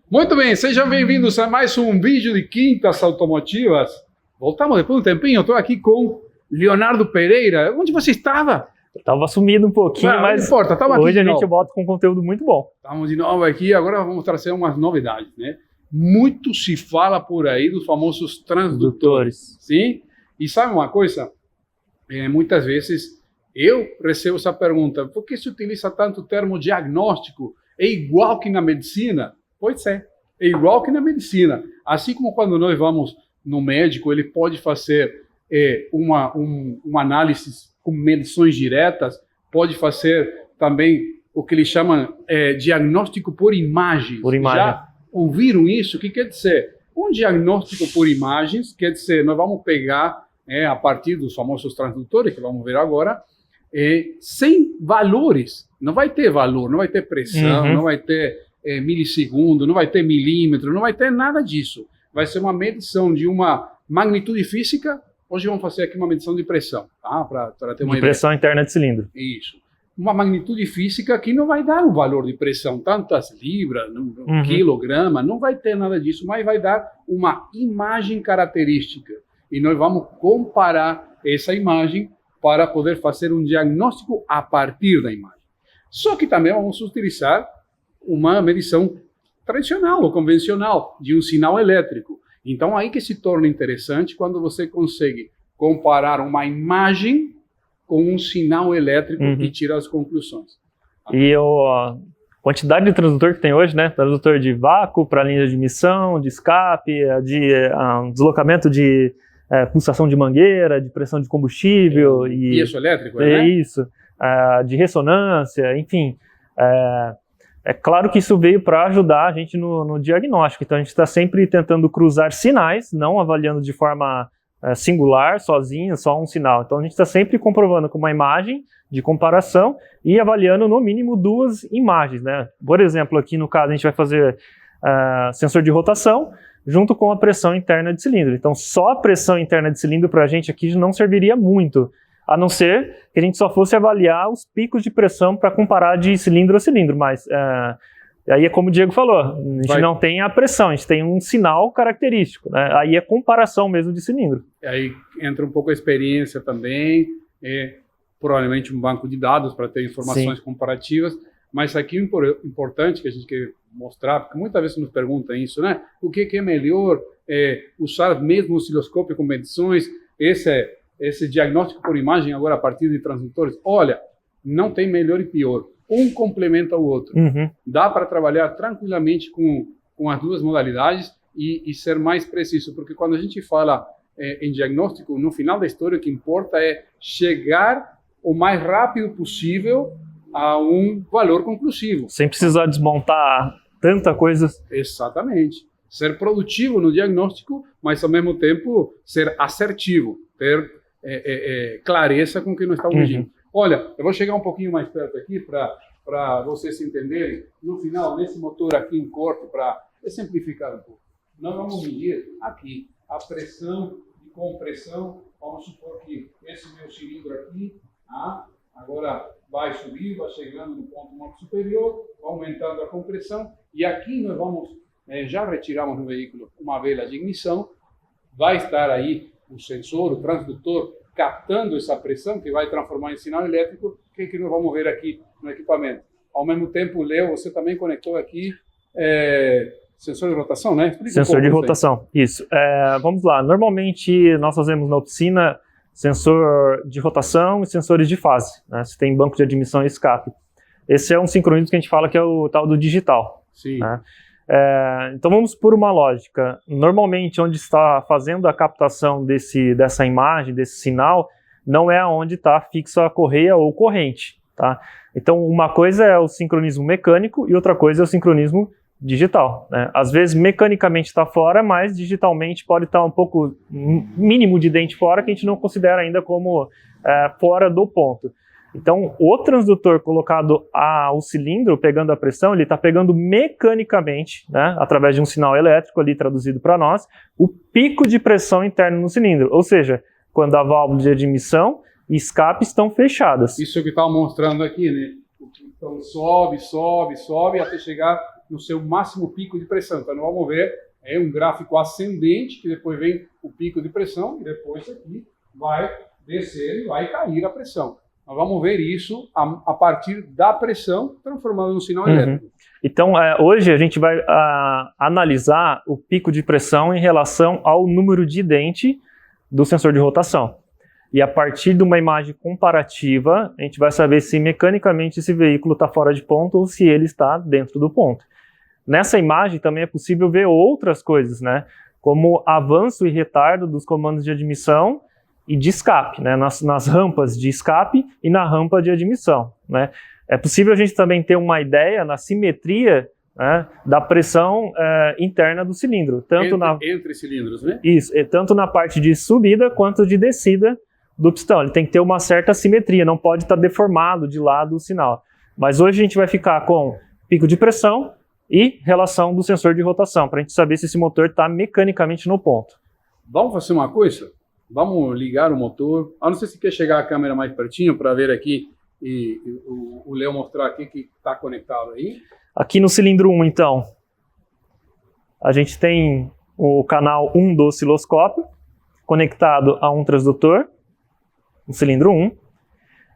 Muito bem, sejam bem-vindos a mais um vídeo de Quintas Automotivas. Voltamos depois de um tempinho, eu estou aqui com Leonardo Pereira. Onde você estava? Estava sumido um pouquinho, mas não importa, hoje a gente volta com conteúdo muito bom. Estamos de novo aqui, agora vamos trazer umas novidades, né? Muito se fala por aí dos famosos transdutores, sim? E sabe uma coisa? Muitas vezes eu recebo essa pergunta, por que se utiliza tanto o termo diagnóstico? É igual que na medicina? Pois é igual que na medicina. Assim como quando nós vamos no médico, ele pode fazer uma análise com medições diretas, pode fazer também o que eles chamam diagnóstico por imagens. Por imagem. Já ouviram isso? O que quer dizer? Um diagnóstico por imagens quer dizer, nós vamos pegar, a partir dos famosos transdutores, que vamos ver agora, sem valores. Não vai ter valor, não vai ter pressão, não vai ter milissegundo, não vai ter milímetro, não vai ter nada disso. Vai ser uma medição de uma magnitude física. Hoje vamos fazer aqui uma medição de pressão, tá? Para ter uma ideia. Pressão interna de cilindro. Isso. Uma magnitude física que não vai dar um valor de pressão, tantas libras, quilograma, não vai ter nada disso, mas vai dar uma imagem característica. E nós vamos comparar essa imagem para poder fazer um diagnóstico a partir da imagem. Só que também vamos utilizar uma medição tradicional ou convencional de um sinal elétrico. Então, aí que se torna interessante quando você consegue comparar uma imagem com um sinal elétrico e tirar as conclusões. E a quantidade de transdutor que tem hoje, né? Transdutor de vácuo para linha de admissão, de escape, de deslocamento de pulsação de mangueira, de pressão de combustível. Piezo elétrico, né? Isso. De ressonância, enfim. É claro que isso veio para ajudar a gente no diagnóstico, então a gente está sempre tentando cruzar sinais, não avaliando de forma singular, sozinha, só um sinal. Então a gente está sempre comprovando com uma imagem de comparação e avaliando no mínimo duas imagens, né? Por exemplo, aqui no caso a gente vai fazer sensor de rotação junto com a pressão interna de cilindro. Então só a pressão interna de cilindro para a gente aqui não serviria muito, a não ser que a gente só fosse avaliar os picos de pressão para comparar de cilindro a cilindro, mas aí é como o Diego falou, a gente não tem a pressão, a gente tem um sinal característico, né? Aí é comparação mesmo de cilindro. Aí entra um pouco a experiência também, provavelmente um banco de dados para ter informações comparativas, mas aqui o importante que a gente quer mostrar, porque muitas vezes nos perguntam isso, né? O que é melhor usar mesmo o osciloscópio com medições, esse diagnóstico por imagem agora a partir de transdutores? Olha, não tem melhor e pior. Um complementa o outro. Dá para trabalhar tranquilamente com as duas modalidades e ser mais preciso, porque quando a gente fala em diagnóstico, no final da história o que importa é chegar o mais rápido possível a um valor conclusivo. Sem precisar desmontar tanta coisa. Exatamente. Ser produtivo no diagnóstico, mas ao mesmo tempo ser assertivo, ter clareza com o que nós estamos medindo. Olha, eu vou chegar um pouquinho mais perto aqui para vocês entenderem. No final, nesse motor aqui em corte, para exemplificar um pouco, nós vamos medir aqui a pressão de compressão. Vamos supor que esse meu cilindro aqui, agora vai subir, vai chegando no ponto mais superior, vai aumentando a compressão, e aqui nós vamos, já retiramos no veículo uma vela de ignição, vai estar aí o sensor, o transdutor, captando essa pressão que vai transformar em sinal elétrico, que nós vamos ver aqui no equipamento. Ao mesmo tempo, Leo, você também conectou aqui sensor de rotação, né? Explica sensor de rotação, isso. Vamos lá, normalmente nós fazemos na oficina sensor de rotação e sensores de fase, né? Você tem banco de admissão e escape. Esse é um sincronismo que a gente fala que é o tal do digital. Sim. Né? Então vamos por uma lógica. Normalmente onde está fazendo a captação dessa imagem, desse sinal, não é onde está fixa a correia ou corrente, tá? Então uma coisa é o sincronismo mecânico e outra coisa é o sincronismo digital, né? Às vezes mecanicamente está fora, mas digitalmente pode estar um pouco mínimo de dente fora, que a gente não considera ainda como fora do ponto. Então, o transdutor colocado ao cilindro, pegando a pressão, ele está pegando mecanicamente, né, através de um sinal elétrico ali traduzido para nós, o pico de pressão interno no cilindro. Ou seja, quando a válvula de admissão e escape estão fechadas. Isso é o que estava mostrando aqui, né? Então sobe, sobe, sobe, até chegar no seu máximo pico de pressão. Então, nós vamos ver um gráfico ascendente, que depois vem o pico de pressão, e depois isso aqui vai descer e vai cair a pressão. Nós vamos ver isso a partir da pressão, transformando no sinal elétrico. Então, hoje a gente vai analisar o pico de pressão em relação ao número de dente do sensor de rotação. E a partir de uma imagem comparativa, a gente vai saber se mecanicamente esse veículo está fora de ponto ou se ele está dentro do ponto. Nessa imagem também é possível ver outras coisas, né? Como avanço e retardo dos comandos de admissão e de escape, né? Nas rampas de escape e na rampa de admissão, né? É possível a gente também ter uma ideia na simetria, né, da pressão interna do cilindro. Tanto entre cilindros, né? Isso, tanto na parte de subida quanto de descida do pistão. Ele tem que ter uma certa simetria, não pode estar deformado de lado o sinal. Mas hoje a gente vai ficar com pico de pressão e relação do sensor de rotação, para a gente saber se esse motor está mecanicamente no ponto. Vamos fazer uma coisa? Vamos ligar o motor. Não sei se quer chegar a câmera mais pertinho para ver aqui e o Léo mostrar aqui que está conectado aí. Aqui no cilindro 1, então, a gente tem o canal 1 do osciloscópio conectado a um transdutor, no cilindro 1.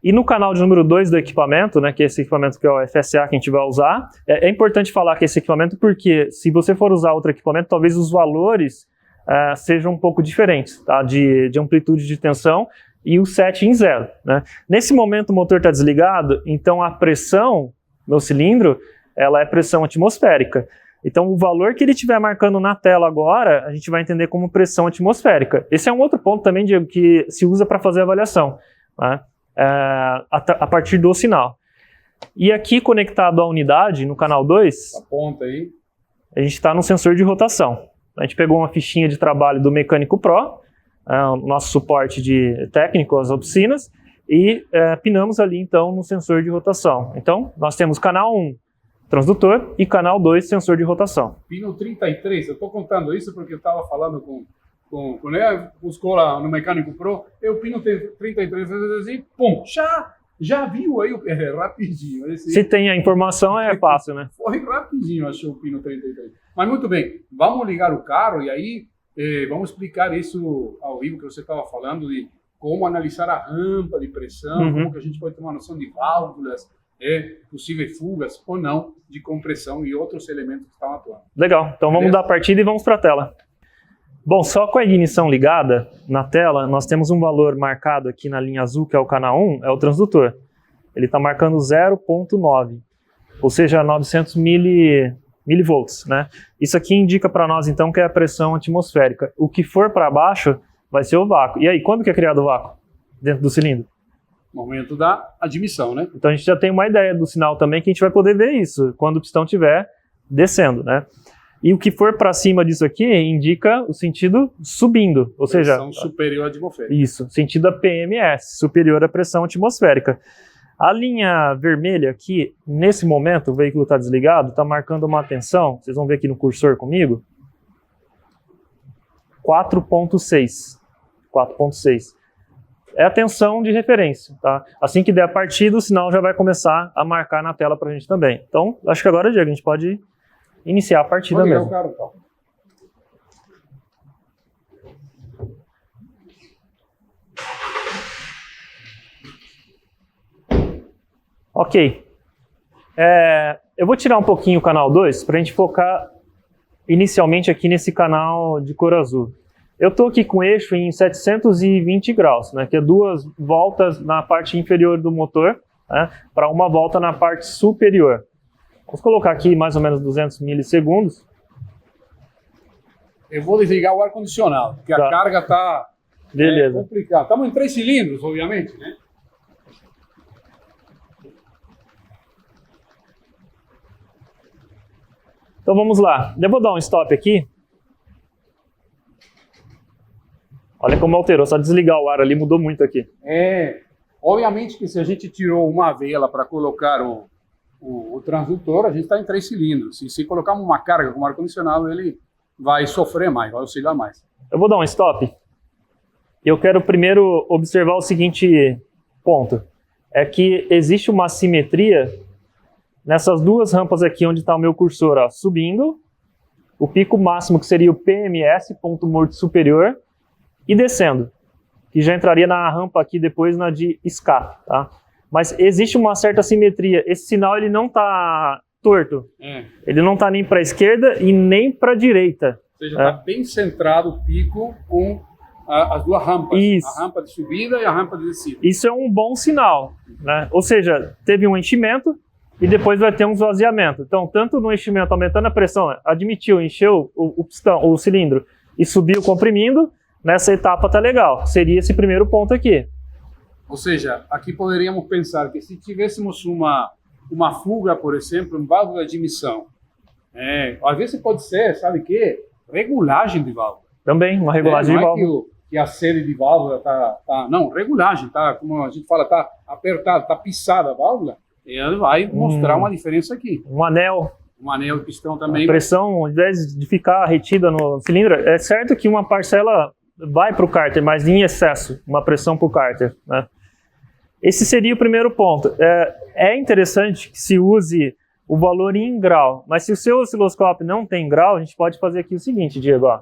E no canal de número 2 do equipamento, né, que é esse equipamento que é o FSA que a gente vai usar, é importante falar que esse equipamento porque se você for usar outro equipamento, talvez os valores sejam um pouco diferentes, tá, de amplitude de tensão e o set em 0. Né? Nesse momento o motor está desligado, então a pressão no cilindro ela é pressão atmosférica. Então o valor que ele estiver marcando na tela agora, a gente vai entender como pressão atmosférica. Esse é um outro ponto também, Diego, que se usa para fazer a avaliação, né? A partir do sinal. E aqui conectado à unidade, no canal 2, a ponta aí, a gente está no sensor de rotação. A gente pegou uma fichinha de trabalho do Mecânico Pro, o nosso suporte de técnico às oficinas, e pinamos ali então no sensor de rotação. Então nós temos canal 1, transdutor, e canal 2, sensor de rotação. Pino 33, eu estou contando isso porque eu estava falando quando ele buscou lá no Mecânico Pro, o pino 33, assim, pum, já viu aí, rapidinho. Se tem a informação é fácil, né? Foi rapidinho, achou o pino 33. Mas muito bem, vamos ligar o carro e aí vamos explicar isso ao vivo que você estava falando de como analisar a rampa de pressão, como que a gente pode ter uma noção de válvulas, possíveis fugas ou não de compressão e outros elementos que estão atuando. Legal, então vamos dar a partida e vamos para a tela. Bom, só com a ignição ligada na tela, nós temos um valor marcado aqui na linha azul, que é o canal 1, é o transdutor. Ele está marcando 0,9, ou seja, 900 milivolts, né? Isso aqui indica para nós, então, que é a pressão atmosférica. O que for para baixo vai ser o vácuo. E aí, quando que é criado o vácuo dentro do cilindro? Momento da admissão, né? Então a gente já tem uma ideia do sinal também, que a gente vai poder ver isso quando o pistão estiver descendo, né? E o que for para cima disso aqui indica o sentido subindo, ou seja... Pressão superior atmosférica. Isso, sentido a PMS, superior à pressão atmosférica. A linha vermelha aqui, nesse momento, o veículo está desligado, está marcando uma tensão, vocês vão ver aqui no cursor comigo, 4.6. 4.6. É a tensão de referência, tá? Assim que der a partida, o sinal já vai começar a marcar na tela para a gente também. Então, acho que agora, Diego, a gente pode iniciar a partida mesmo. O carro, então. Ok. Eu vou tirar um pouquinho o canal 2 para a gente focar inicialmente aqui nesse canal de cor azul. Eu estou aqui com o eixo em 720 graus, né, que é 2 voltas na parte inferior do motor, né, para uma volta na parte superior. Vamos colocar aqui mais ou menos 200 milissegundos. Eu vou desligar o ar-condicionado, porque a carga está complicada. Estamos em 3 cilindros, obviamente, né? Então vamos lá. Eu vou dar um stop aqui. Olha como alterou, só desligar o ar ali mudou muito aqui. Obviamente que se a gente tirou uma vela para colocar o transdutor, a gente está em 3 cilindros. E se colocarmos uma carga com ar-condicionado, ele vai sofrer mais, vai oscilar mais. Eu vou dar um stop. Eu quero primeiro observar o seguinte ponto. É que existe uma simetria nessas duas rampas aqui onde está o meu cursor, ó, subindo, o pico máximo que seria o PMS, ponto morto superior, e descendo, que já entraria na rampa aqui depois na de escape, tá? Mas existe uma certa simetria, esse sinal ele não está torto, ele não está nem para a esquerda e nem para a direita. Ou seja, está bem centrado o pico com as duas rampas, isso. A rampa de subida e a rampa de descida. Isso é um bom sinal, né? Ou seja, teve um enchimento e depois vai ter um esvaziamento. Então, tanto no enchimento aumentando a pressão, admitiu, encheu o pistão, o cilindro e subiu comprimindo, nessa etapa tá legal. Seria esse primeiro ponto aqui. Ou seja, aqui poderíamos pensar que se tivéssemos uma fuga, por exemplo, em válvula de emissão, às vezes pode ser, sabe o quê? Regulagem de válvula. Também, uma regulagem de válvula. Que a série de válvula não, regulagem, como a gente fala, tá apertada, tá pisada a válvula, e ela vai mostrar uma diferença aqui. Um anel de pistão também. A pressão, ao invés de ficar retida no cilindro, é certo que uma parcela vai para o cárter, mas em excesso, uma pressão para o cárter, né? Esse seria o primeiro ponto. É interessante que se use o valor em grau, mas se o seu osciloscópio não tem grau, a gente pode fazer aqui o seguinte, Diego, ó.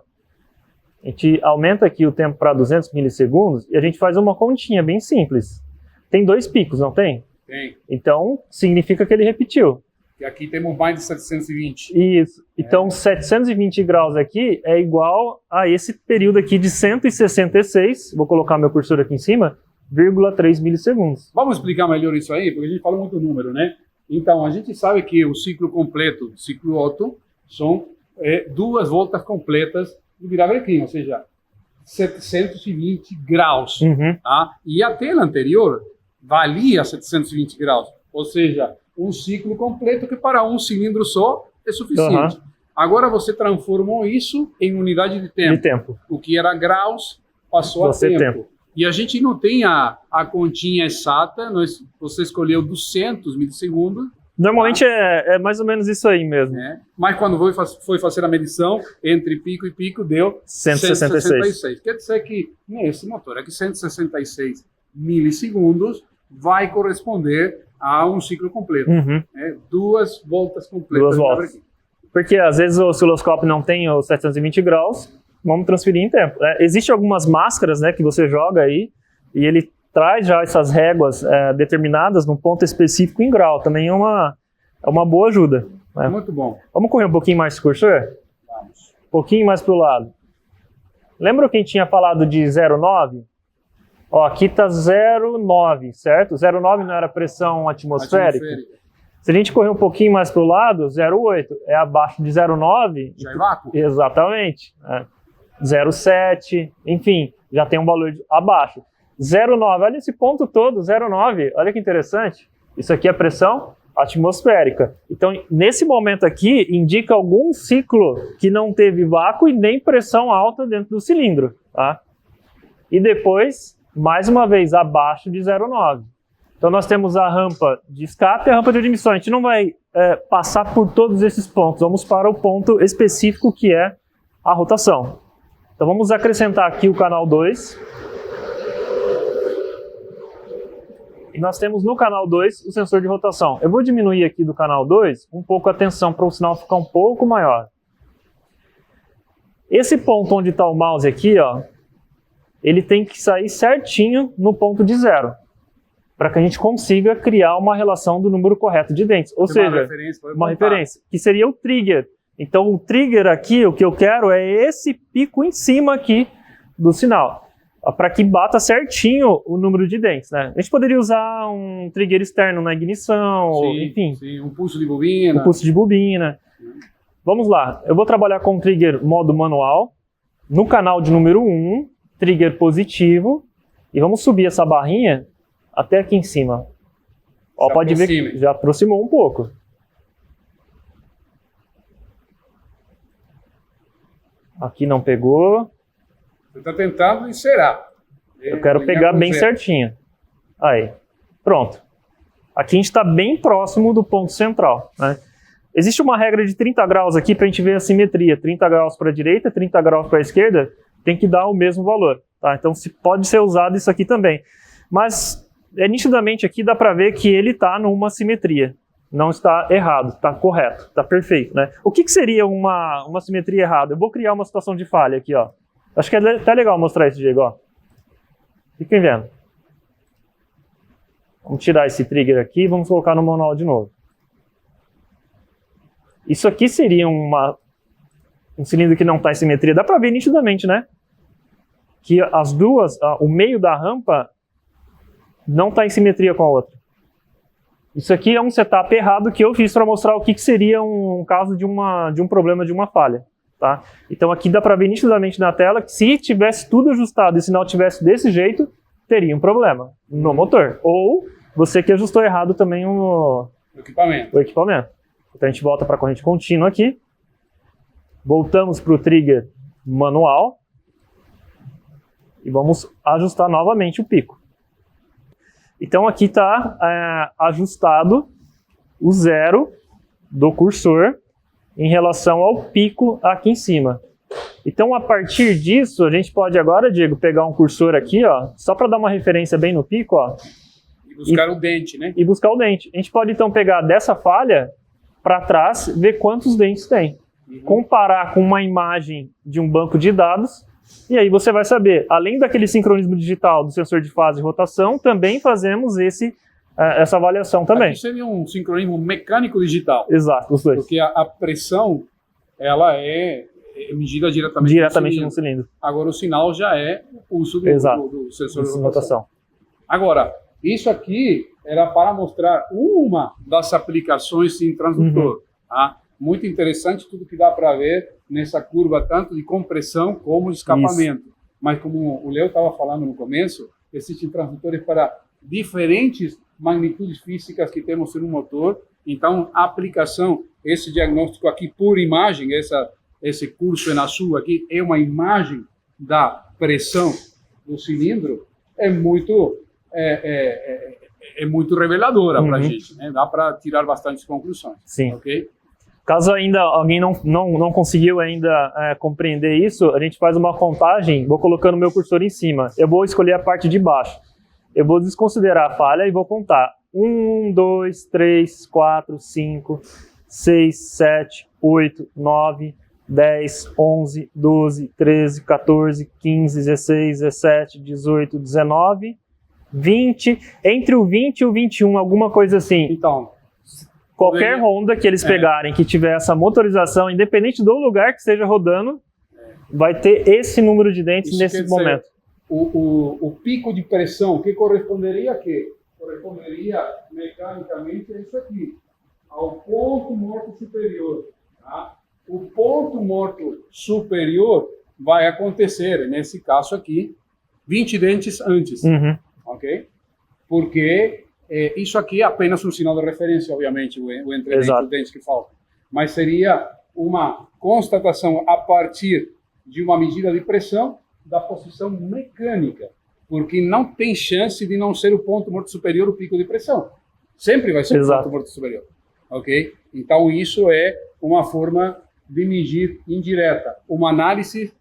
A gente aumenta aqui o tempo para 200 milissegundos e a gente faz uma continha bem simples. Tem 2 picos, não tem? Tem. Então, significa que ele repetiu. E aqui temos mais de 720. Isso. Então, 720 graus aqui é igual a esse período aqui de 166, vou colocar meu cursor aqui em cima, 0,3 milissegundos. Vamos explicar melhor isso aí, porque a gente fala muito número, né? Então, a gente sabe que o ciclo completo, o ciclo Otto, são 2 voltas completas do virabrequim, ou seja, 720 graus. Tá? E a tela anterior valia 720 graus, ou seja, um ciclo completo que para um cilindro só é suficiente. Agora você transformou isso em unidade de tempo. O que era graus passou a tempo. E a gente não tem a continha exata, você escolheu 200 milissegundos. Normalmente é mais ou menos isso aí mesmo. Mas quando foi fazer a medição, entre pico e pico, deu 166. Quer dizer que nesse motor aqui, 166 milissegundos vai corresponder a um ciclo completo. 2 voltas completas. 2 voltas. Porque às vezes o osciloscópio não tem os 720 graus, vamos transferir em tempo. Existem algumas máscaras, né, que você joga aí e ele traz já essas réguas determinadas num ponto específico em grau. Também é uma boa ajuda. Né? Muito bom. Vamos correr um pouquinho mais esse cursor? Vamos. Um pouquinho mais para o lado. Lembra quem tinha falado de 0,9? Ó, aqui está 0,9, certo? 0,9 não era pressão atmosférica? Se a gente correr um pouquinho mais para o lado, 0,8 é abaixo de 0,9. Já é vácuo? Exatamente. 0,7, enfim, já tem um valor abaixo. 0,9, olha esse ponto todo, 0,9, olha que interessante. Isso aqui é pressão atmosférica. Então, nesse momento aqui, indica algum ciclo que não teve vácuo e nem pressão alta dentro do cilindro. Tá? E depois, mais uma vez, abaixo de 0,9. Então, nós temos a rampa de escape e a rampa de admissão. A gente não vai passar por todos esses pontos. Vamos para o ponto específico que é a rotação. Então, vamos acrescentar aqui o canal 2. E nós temos no canal 2 o sensor de rotação. Eu vou diminuir aqui do canal 2 um pouco a tensão para o sinal ficar um pouco maior. Esse ponto onde está o mouse aqui, ó, ele tem que sair certinho no ponto de 0, para que a gente consiga criar uma relação do número correto de dentes. Ou seja, uma referência, que seria o trigger. Então o trigger aqui, o que eu quero é esse pico em cima aqui do sinal, para que bata certinho o número de dentes, né? A gente poderia usar um trigger externo na ignição, enfim. Sim, um pulso de bobina. Um pulso de bobina. Vamos lá, eu vou trabalhar com o trigger modo manual, no canal de número 1, trigger positivo, e vamos subir essa barrinha até aqui em cima. Ó, pode ver que já aproximou um pouco. Aqui não pegou. Você está tentando encerar. Eu quero pegar bem certinho. Aí, pronto. Aqui a gente está bem próximo do ponto central, né? Existe uma regra de 30 graus aqui para a gente ver a simetria. 30 graus para a direita, 30 graus para a esquerda, tem que dar o mesmo valor. Tá? Então pode ser usado isso aqui também. Mas nitidamente aqui dá para ver que ele está numa simetria. não está errado, está correto, está perfeito, né? O que seria uma simetria errada? Eu vou criar uma situação de falha aqui, ó. Acho que é até legal mostrar isso, Diego, ó. Fiquem vendo. Vamos tirar esse trigger aqui e vamos colocar no manual de novo. Isso aqui seria um cilindro que não está em simetria. Dá para ver nitidamente, né? Que as duas, o meio da rampa não está em simetria com a outra. Isso aqui é um setup errado que eu fiz para mostrar o que seria um caso de um problema, de uma falha. Tá? Então aqui dá para ver nitidamente na tela que se tivesse tudo ajustado e o sinal tivesse desse jeito, teria um problema no motor. Ou você que ajustou errado também o equipamento. Então a gente volta para a corrente contínua aqui. Voltamos para o trigger manual. E vamos ajustar novamente o pico. Então aqui está ajustado o zero do cursor em relação ao pico aqui em cima. Então a partir disso, a gente pode agora, Diego, pegar um cursor aqui, ó, só para dar uma referência bem no pico, ó. E buscar o dente, né? E buscar o dente. A gente pode então pegar dessa falha para trás, ver quantos dentes tem. Comparar com uma imagem de um banco de dados. E aí você vai saber, além daquele sincronismo digital do sensor de fase e rotação, também fazemos essa avaliação também. Aqui seria um sincronismo mecânico digital. Exato, os dois. Porque a pressão, ela é medida diretamente no cilindro. Agora o sinal já é o uso do sensor de rotação. Agora, isso aqui era para mostrar uma das aplicações em transdutor. Tá? Muito interessante tudo que dá para ver nessa curva, tanto de compressão como de escapamento. Isso. Mas como o Leo estava falando no começo, existem transdutores para diferentes magnitudes físicas que temos no motor. Então, a aplicação, esse diagnóstico aqui por imagem, esse curso em azul aqui, é uma imagem da pressão do cilindro, é muito reveladora para a gente. Né? Dá para tirar bastantes conclusões. Sim. Okay? Caso ainda alguém não conseguiu ainda compreender isso, a gente faz uma contagem, vou colocando o meu cursor em cima. Eu vou escolher a parte de baixo. Eu vou desconsiderar a falha e vou contar. 1, 2, 3, 4, 5, 6, 7, 8, 9, 10, 11, 12, 13, 14, 15, 16, 17, 18, 19, 20. Entre o 20 e o 21, alguma coisa assim. Então... Qualquer Honda que eles pegarem que tiver essa motorização, independente do lugar que esteja rodando, vai ter esse número de dentes nesse momento. O pico de pressão, que corresponderia a quê? Corresponderia mecanicamente a isso aqui, ao ponto morto superior. Tá? O ponto morto superior vai acontecer, nesse caso aqui, 20 dentes antes. Ok? Porque... isso aqui é apenas um sinal de referência, obviamente, o entre os dentes que faltam. Mas seria uma constatação a partir de uma medida de pressão da posição mecânica, porque não tem chance de não ser o ponto morto superior o pico de pressão. Sempre vai ser o ponto morto superior. Ok? Então, isso é uma forma de medir indireta. Uma análise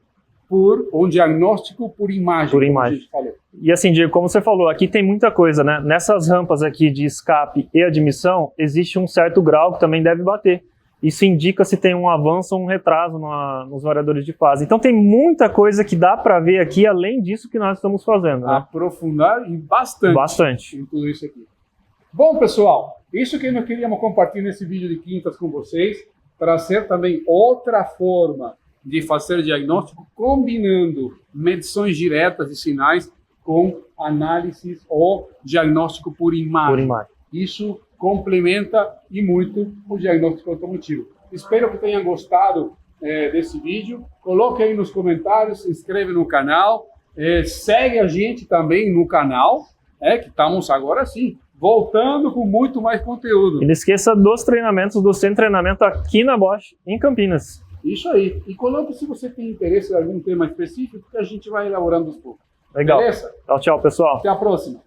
um diagnóstico por imagem. Por imagem. A gente falou. E assim, Diego, como você falou, aqui tem muita coisa, né? Nessas rampas aqui de escape e admissão, existe um certo grau que também deve bater. Isso indica se tem um avanço ou um retraso nos variadores de fase. Então tem muita coisa que dá para ver aqui, além disso que nós estamos fazendo. Né? Aprofundar e bastante em tudo isso aqui. Bom, pessoal, isso que nós queríamos compartilhar nesse vídeo de quintas com vocês, trazer também outra forma de fazer diagnóstico combinando medições diretas de sinais com análises ou diagnóstico por imagem. Isso complementa e muito o diagnóstico automotivo. Espero que tenham gostado desse vídeo. Coloque aí nos comentários, se inscreve no canal, segue a gente também no canal, que estamos agora sim, voltando com muito mais conteúdo. E não esqueça dos treinamentos do Centro de Treinamento aqui na Bosch, em Campinas. Isso aí. E coloque se você tem interesse em algum tema específico, que a gente vai elaborando aos poucos. Legal. Beleza? Tchau, pessoal. Até a próxima.